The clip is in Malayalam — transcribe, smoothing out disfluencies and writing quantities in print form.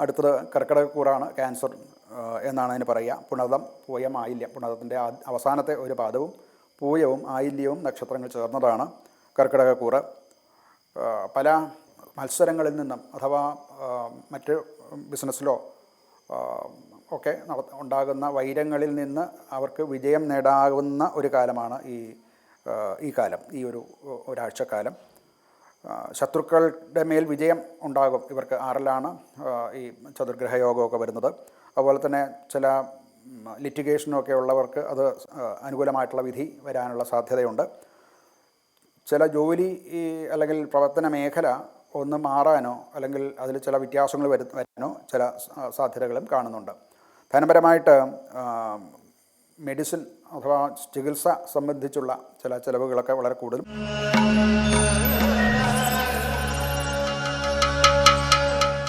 അടുത്തത് കർക്കിടകക്കൂറാണ്, ക്യാൻസർ എന്നാണ് അതിന് പറയുക. പുണർദം, പൂയം, ആയില്യം. പുണർദത്തിൻ്റെ അവസാനത്തെ ഒരു പാദവും പൂയവും ആയില്യവും നക്ഷത്രങ്ങൾ ചേർന്നതാണ് കർക്കിടകക്കൂറ്. പല മത്സരങ്ങളിൽ നിന്നും അഥവാ മറ്റ് ബിസിനസ്സിലോ ഒക്കെ ഉണ്ടാകുന്ന വൈരങ്ങളിൽ നിന്ന് അവർക്ക് വിജയം നേടാവുന്ന ഒരു കാലമാണ് ഈ കാലം, ഈ ഒരാഴ്ചക്കാലം. ശത്രുക്കളുടെ മേൽ വിജയം ഉണ്ടാകും ഇവർക്ക്. 6ലാണ് ഈ ചതുർഗ്രഹ യോഗമൊക്കെ വരുന്നത്. അതുപോലെ തന്നെ ചില ലിറ്റിഗേഷനൊക്കെ ഉള്ളവർക്ക് അത് അനുകൂലമായിട്ടുള്ള വിധി വരാനുള്ള സാധ്യതയുണ്ട്. ചില ജോലി അല്ലെങ്കിൽ പ്രവർത്തന മേഖല ഒന്ന് മാറാനോ അല്ലെങ്കിൽ അതിൽ ചില വ്യത്യാസങ്ങൾ വരാനോ ചില സാധ്യതകളും കാണുന്നുണ്ട്. ധനപരമായിട്ട് മെഡിസിൻ അഥവാ ചികിത്സ സംബന്ധിച്ചുള്ള ചില ചിലവുകളൊക്കെ വളരെ കൂടുതലും